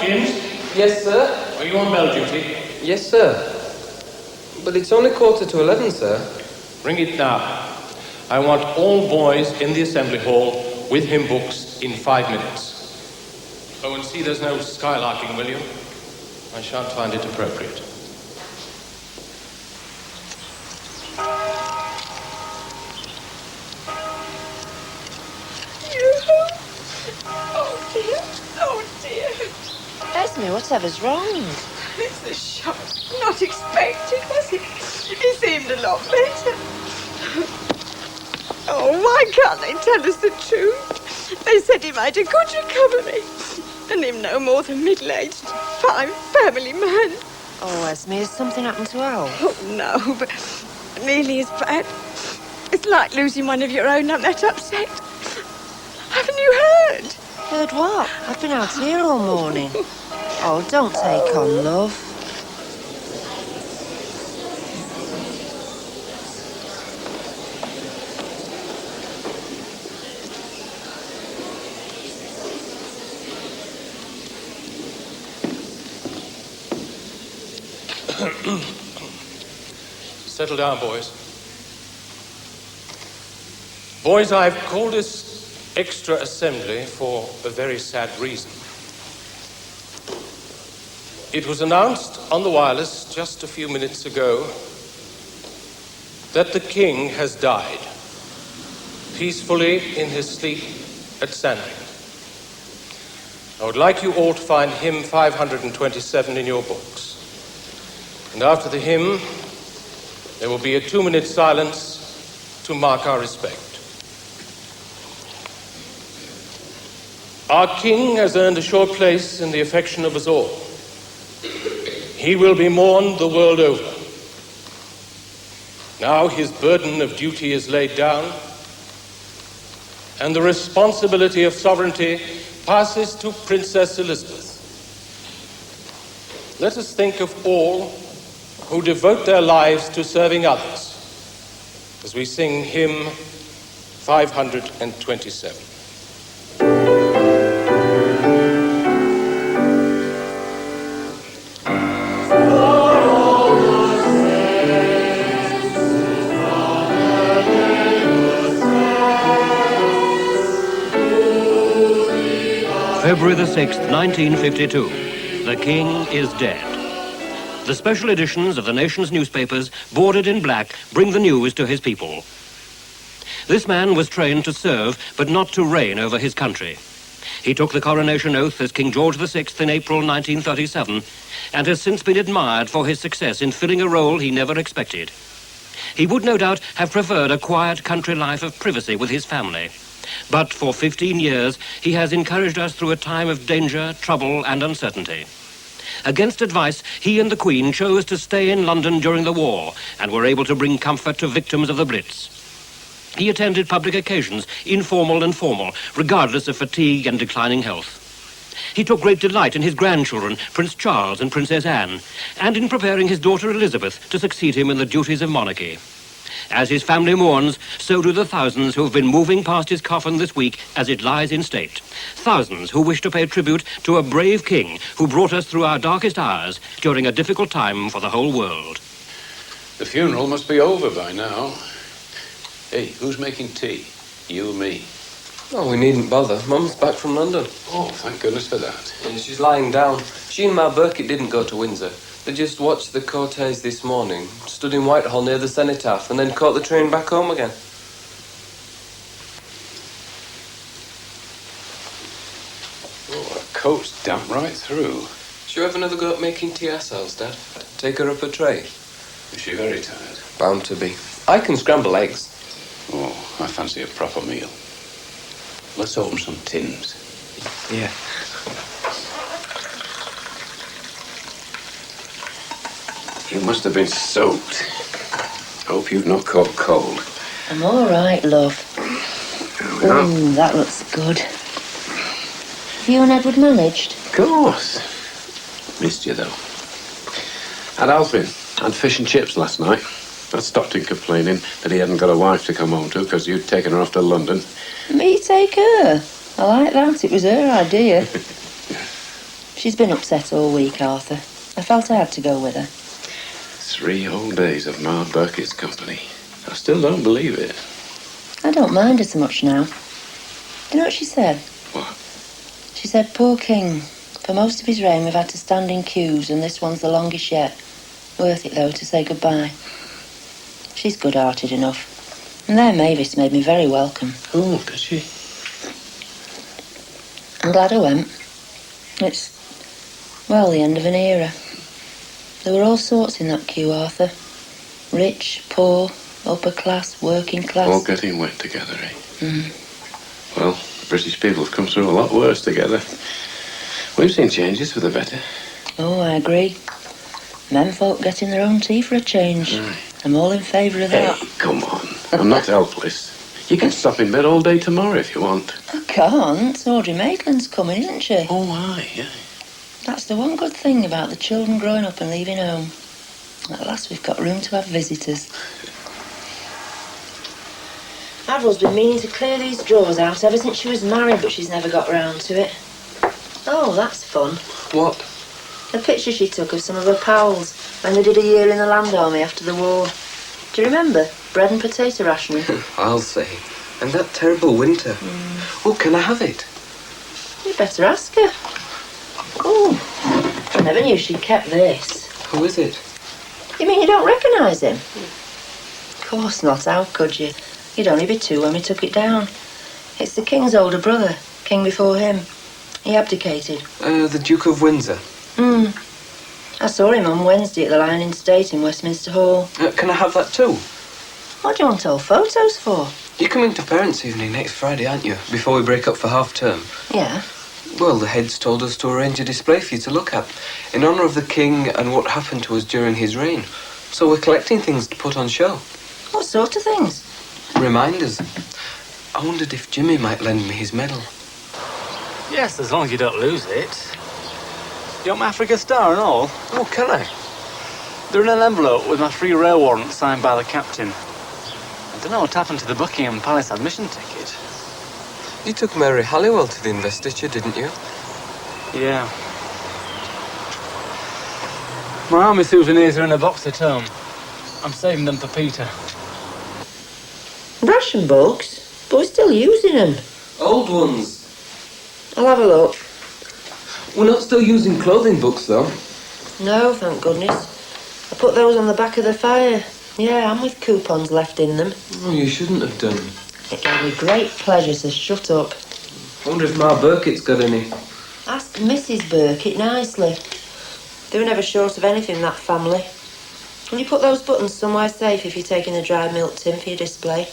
Hopkins? Yes, sir? Are you on bell duty? Yes, sir. But it's only 11:15, sir. Ring it now. I want all boys in the assembly hall with hymn books in 5 minutes. Oh, and see there's no skylarking, will you? I shan't find it appropriate. Oh, dear. Oh, dear. Esme, whatever's wrong? It's a shock. Not expected, was it? He seemed a lot better. Oh, why can't they tell us the truth? They said he made a good recovery. And him no more than middle-aged, fine family man. Oh, Esme, has something happened to Al? Oh, no, but nearly as bad. It's like losing one of your own. I'm that upset. Haven't you heard? Heard what? I've been out here all morning. Oh, don't take on, love. Settle down, boys. Boys, I've called this extra assembly for a very sad reason. It was announced on the wireless just a few minutes ago that the King has died peacefully in his sleep at Sandring. I would like you all to find hymn 527 in your books. And after the hymn, there will be a 2-minute silence to mark our respect. Our King has earned a sure place in the affection of us all. He will be mourned the world over. Now his burden of duty is laid down, and the responsibility of sovereignty passes to Princess Elizabeth. Let us think of all who devote their lives to serving others as we sing hymn 527. February the 6th, 1952. The King is dead. The special editions of the nation's newspapers, bordered in black, bring the news to his people. This man was trained to serve, but not to reign over his country. He took the coronation oath as King George VI in April 1937, and has since been admired for his success in filling a role he never expected. He would no doubt have preferred a quiet country life of privacy with his family. But for 15 years, he has encouraged us through a time of danger, trouble, and uncertainty. Against advice, he and the Queen chose to stay in London during the war and were able to bring comfort to victims of the Blitz. He attended public occasions, informal and formal, regardless of fatigue and declining health. He took great delight in his grandchildren, Prince Charles and Princess Anne, and in preparing his daughter Elizabeth to succeed him in the duties of monarchy. As his family mourns, so do the thousands who have been moving past his coffin this week as it lies in state. Thousands who wish to pay tribute to a brave king who brought us through our darkest hours during a difficult time for the whole world. The funeral must be over by now. Hey, who's making tea? You or me? Oh, we needn't bother. Mum's back from London. Oh, thank goodness for that. Yeah, she's lying down. She and Ma Burkett didn't go to Windsor. They just watched the cortege this morning, stood in Whitehall near the cenotaph, and then caught the train back home again. Oh, her coat's damp right through. Shall we have another go at making tea ourselves, Dad? Take her up a tray? Is she very tired? Bound to be. I can scramble eggs. Oh, I fancy a proper meal. Let's open some tins. Yeah. You must have been soaked. Hope you've not caught cold. I'm all right, love. There we are. That looks good. Have you and Edward managed? Of course. Missed you, though. Had Alfie. Had fish and chips last night. I stopped him complaining that he hadn't got a wife to come home to because you'd taken her off to London. Me take her? I like that. It was her idea. She's been upset all week, Arthur. I felt I had to go with her. 3 whole days of Ma Burkett's company. I still don't believe it. I don't mind her so much now. You know what she said? What? She said, poor King. For most of his reign, we've had to stand in queues, and this one's the longest yet. Worth it, though, to say goodbye. She's good-hearted enough. And there Mavis made me very welcome. Oh, did she? I'm glad I went. It's, well, the end of an era. There were all sorts in that queue, Arthur. Rich, poor, upper class, working class. All getting wet together, eh? Well, the British people have come through a lot worse together. We've seen changes for the better. Oh, I agree. Menfolk getting their own tea for a change. Aye. I'm all in favour of that. Hey, come on. I'm not helpless. You can stop in bed all day tomorrow if you want. I can't. Audrey Maitland's coming, isn't she? Oh, aye, yeah. That's the one good thing about the children growing up and leaving home. At last we've got room to have visitors. Avril's been meaning to clear these drawers out ever since she was married, but she's never got round to it. Oh, that's fun. What? A picture she took of some of her pals when they did a year in the Land Army after the war. Do you remember? Bread and potato rationing. I'll say. And that terrible winter. Oh, can I have it? You better ask her. Oh, I never knew she'd kept this. Who is it? You mean you don't recognise him? Of course not. How could you? You'd only be 2 when we took it down. It's the King's older brother, King before him. He abdicated. The Duke of Windsor. I saw him on Wednesday at the Lion in State in Westminster Hall. Can I have that too? What do you want all photos for? You're coming to parents' evening next Friday, aren't you? Before we break up for half term. Yeah. Well, the heads told us to arrange a display for you to look at, in honour of the King and what happened to us during his reign. So we're collecting things to put on show. What sort of things? Reminders. I wondered if Jimmy might lend me his medal. Yes, as long as you don't lose it. You want my Africa Star and all? Oh, can I? They're in an envelope with my free rail warrant signed by the captain. I don't know what happened to the Buckingham Palace admission ticket. You took Mary Halliwell to the investiture, didn't you? Yeah. My army souvenirs are in a box at home. I'm saving them for Peter. Ration books? But we're still using them. Old ones. I'll have a look. We're not still using clothing books, though. No, thank goodness. I put those on the back of the fire. Yeah, and with coupons left in them. Oh, you shouldn't have done. It gave me great pleasure to shut up. I wonder if Ma Burkett's got any. Ask Mrs. Burkett nicely. They were never short of anything, that family. Will you put those buttons somewhere safe if you're taking a dry milk tin for your display?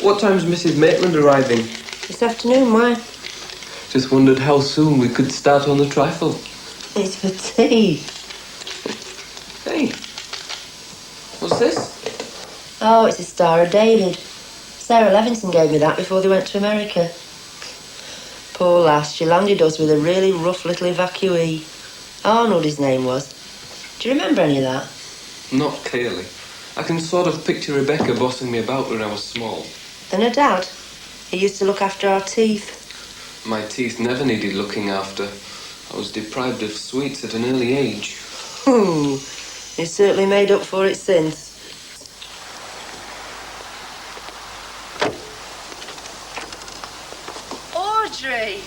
What time's Mrs. Maitland arriving? This afternoon, why? Just wondered how soon we could start on the trifle. It's for tea. Hey, what's this? Oh, it's a Star of David. Sarah Levinson gave me that before they went to America. Poor lass, she landed us with a really rough little evacuee. Arnold, his name was. Do you remember any of that? Not clearly. I can sort of picture Rebecca bossing me about when I was small. And her dad? He used to look after our teeth. My teeth never needed looking after. I was deprived of sweets at an early age. Ooh, he's certainly made up for it since. Audrey!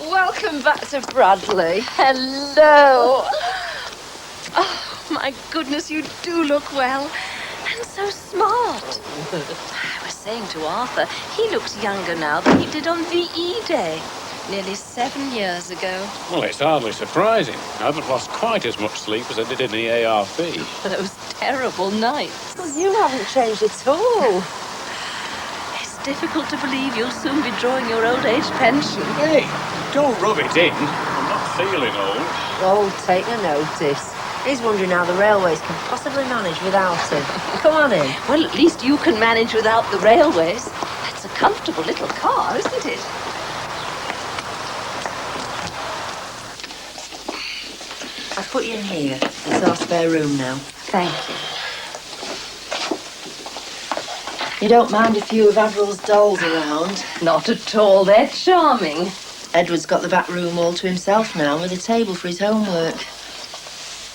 Welcome back to Bradley. Hello. Oh, my goodness, you do look well. And so smart. I was saying to Arthur, he looks younger now than he did on VE Day. Nearly 7 years ago. Well, it's hardly surprising. I haven't lost quite as much sleep as I did in the ARP. Those terrible nights. Well, you haven't changed at all. It's difficult to believe you'll soon be drawing your old age pension. Hey, don't rub it in. I'm not feeling old. Oh, take no notice. He's wondering how the railways can possibly manage without him. Come on in. Well, at least you can manage without the railways. That's a comfortable little car, isn't it? I've put you in here. It's our spare room now. Thank you. You don't mind a few of Avril's dolls around? Not at all. They're charming. Edward's got the back room all to himself now with a table for his homework.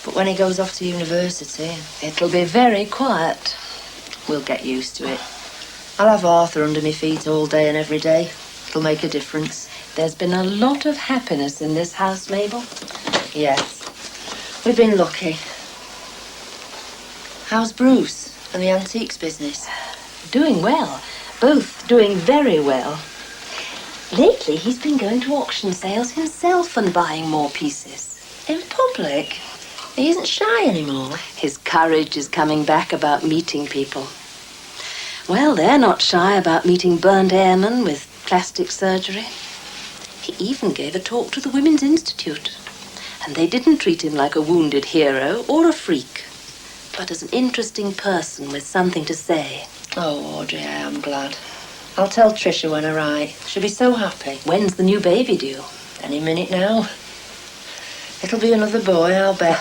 But when he goes off to university, It'll be very quiet. we'll get used to it. I'll have Arthur under my feet all day and every day. It'll make a difference. There's been a lot of happiness in this house, Mabel. Yes. We've been lucky. How's Bruce and the antiques business? Doing well. Both doing very well. Lately, he's been going to auction sales himself and buying more pieces. In public? He isn't shy anymore. His courage is coming back about meeting people. Well, they're not shy about meeting burnt airmen with plastic surgery. He even gave a talk to the Women's Institute. And they didn't treat him like a wounded hero or a freak, but as an interesting person with something to say. Oh, Audrey, I am glad. I'll tell Tricia when I write. She'll be so happy. When's the new baby due? Any minute now. It'll be another boy, I'll bet.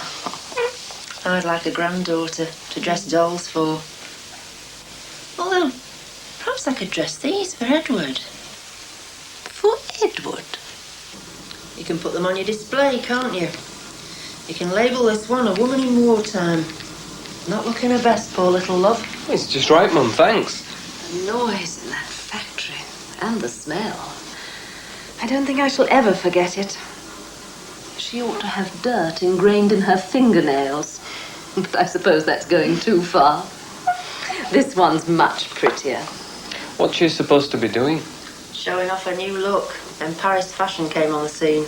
I'd like a granddaughter to dress dolls for. Although, perhaps I could dress these for Edward. For Edward? You can put them on your display, can't you? You can label this one a woman in wartime. Not looking her best, poor little love. It's just right, Mum, thanks. The noise in that factory and the smell. I don't think I shall ever forget it. She ought to have dirt ingrained in her fingernails. But I suppose that's going too far. This one's much prettier. What's she supposed to be doing? Showing off her new look when Paris fashion came on the scene.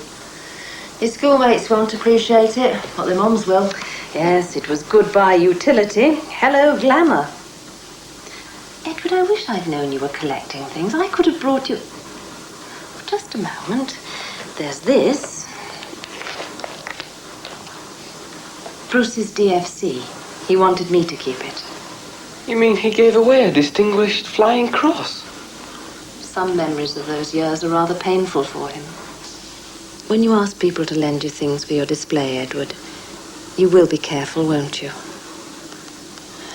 His schoolmates won't appreciate it, but their mums will. Yes, it was goodbye utility. Hello, glamour. Edward, I wish I'd known you were collecting things. I could have brought you... Just a moment. There's this. Bruce's DFC. He wanted me to keep it. You mean he gave away a distinguished flying cross? Some memories of those years are rather painful for him. When you ask people to lend you things for your display, Edward, you will be careful, won't you?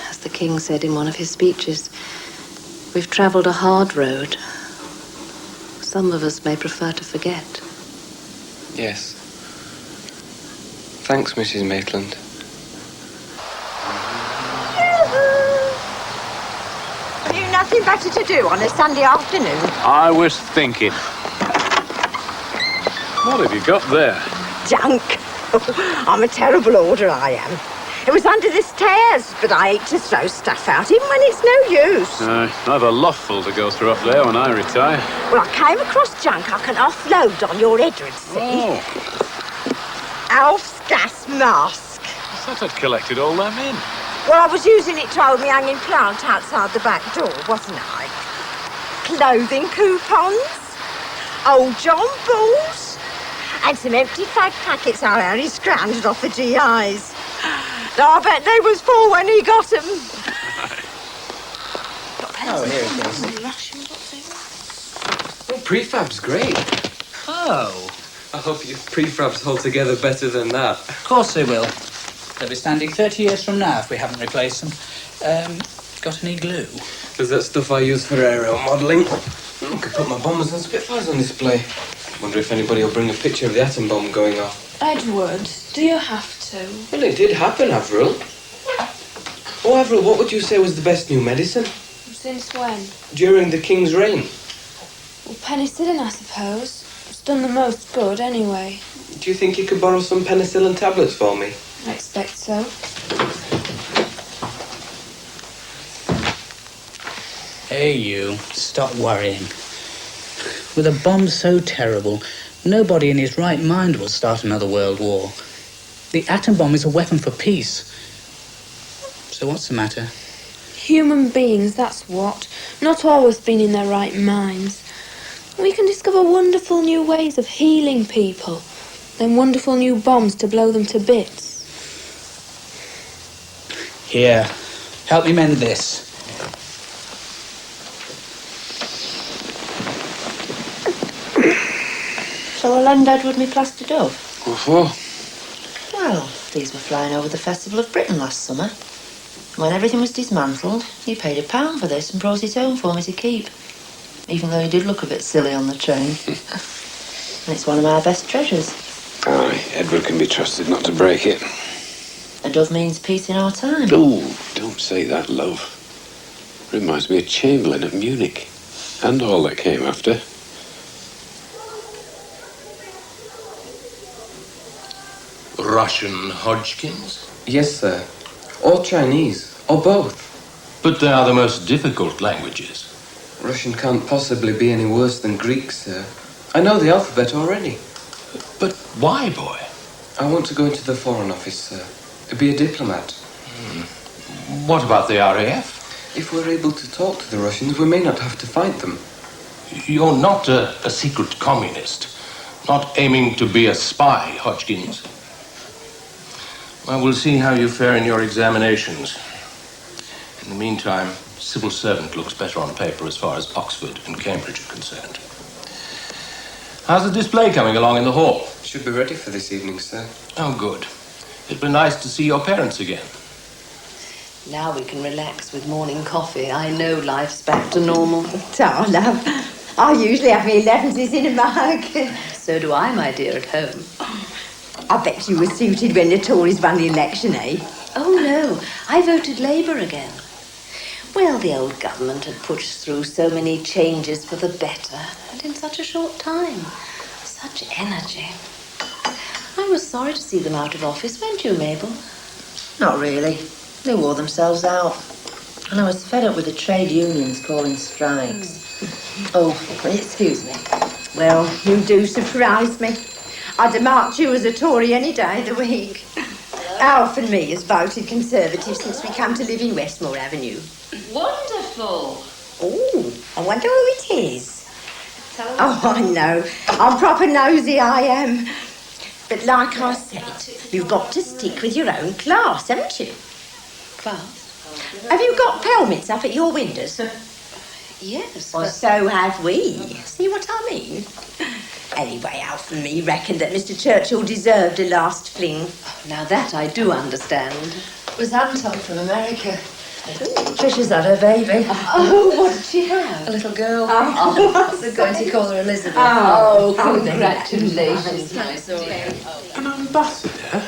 As the King said in one of his speeches, we've travelled a hard road. Some of us may prefer to forget. Yes. Thanks, Mrs. Maitland. Have you nothing better to do on a Sunday afternoon? I was thinking. What have you got there? Junk. I'm a terrible hoarder, I am. It was under the stairs, but I hate to throw stuff out, even when it's no use. I've a lot full to go through up there when I retire. Well, I came across junk I can offload on your Edward, see? Oh, Alf's gas mask. I thought I'd collected all them in. Well, I was using it to hold my hanging plant outside the back door, wasn't I? Clothing coupons, old John balls, and some empty fag packets I only scrounged off the GIs. I bet they was full when he got them. Oh, here it is. Oh, prefab's great. Oh, I hope your prefabs hold together better than that. of course they will. They'll be standing 30 years from now if we haven't replaced them. Got any glue? There's that stuff I use for aerial modelling. I could put my bombers and Spitfires on display. Wonder if anybody will bring a picture of the atom bomb going off. Edward, do you have to? Well, it did happen, Avril. Oh, Avril, what would you say was the best new medicine? Since when? During the King's reign. Well, penicillin, I suppose. It's done the most good, anyway. Do you think you could borrow some penicillin tablets for me? I expect so. Hey, you. Stop worrying. With a bomb so terrible, nobody in his right mind will start another world war. The atom bomb is a weapon for peace. So what's the matter? Human beings, that's what. Not always been in their right minds. We can discover wonderful new ways of healing people. Then wonderful new bombs to blow them to bits. Here, help me mend this. Shall I lend Edward me plaster dove? What for? Well, these were flying over the Festival of Britain last summer. When everything was dismantled, he paid £1 for this and brought it home for me to keep. Even though he did look a bit silly on the train. And it's one of my best treasures. Aye, Edward can be trusted not to break it. A dove means peace in our time. Oh, don't say that, love. Reminds me of Chamberlain at Munich. And all that came after. Russian Hodgkins? Yes, sir. Or Chinese, or both. But they are the most difficult languages. Russian can't possibly be any worse than Greek, sir. I know the alphabet already. But why, boy? I want to go into the Foreign Office, sir. Be a diplomat. What about the RAF? If we're able to talk to the Russians, we may not have to fight them. You're not a secret communist. Not aiming to be a spy, Hodgkins. Well, we'll see how you fare in your examinations. In the meantime, civil servant looks better on paper as far as Oxford and Cambridge are concerned. How's the display coming along in the hall? Should be ready for this evening, sir. Oh, good. It'll be nice to see your parents again. Now we can relax with morning coffee. I know life's back to normal. Oh, love. I usually have my 11s in a mug. So do I, my dear, at home. I bet you were suited when the Tories won the election, eh? Oh, no. I voted Labour again. Well, the old government had pushed through so many changes for the better, and in such a short time. Such energy. I was sorry to see them out of office, weren't you, Mabel? Not really. They wore themselves out. And I was fed up with the trade unions calling strikes. Oh, excuse me. Well, you do surprise me. I'd have marked you as a Tory any day of the week. Alf and me has voted Conservative since we came to live in Westmore Avenue. Wonderful. Oh, I wonder who it is. Oh, I know. I'm proper nosy, I am. But like I said, you've got to stick with your own class, haven't you? Class? Have you got pelmets up at your windows? Yes, Well, but... so have we. See what I mean? Anyway, Alf and me reckoned that Mr. Churchill deserved a last fling. Now that I do understand. It was Anton from America. Tricia's had her baby. Oh, what did she have? A little girl. Oh, They're going to call her Elizabeth. Oh, congratulations, my son. An ambassador?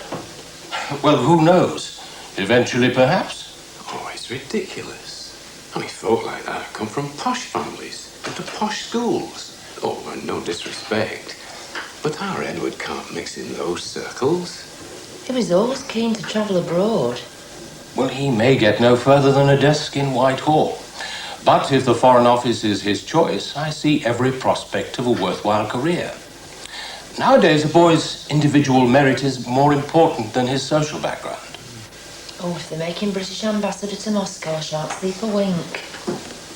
Well, who knows? Eventually, perhaps. Oh, it's ridiculous. I mean, folk like that come from posh families, go to posh schools. Oh, and no disrespect, but our Edward can't mix in those circles. He was always keen to travel abroad. Well, he may get no further than a desk in Whitehall. But if the Foreign Office is his choice, I see every prospect of a worthwhile career. Nowadays, a boy's individual merit is more important than his social background. Oh, if they make him British ambassador to Moscow, I shan't sleep a wink.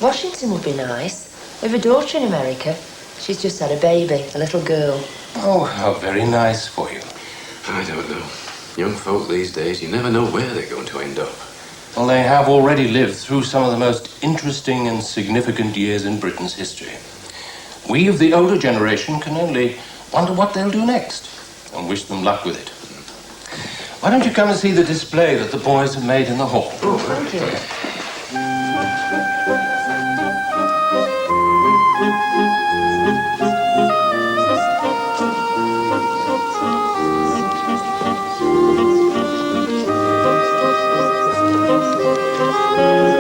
Washington would be nice. We have a daughter in America. She's just had a baby, a little girl. Oh, how very nice for you. I don't know. Young folk these days, you never know where they're going to end up. Well, they have already lived through some of the most interesting and significant years in Britain's history. We of the older generation can only wonder what they'll do next and wish them luck with it. Why don't you come and see the display that the boys have made in the hall? Oh, thank you. Thank you.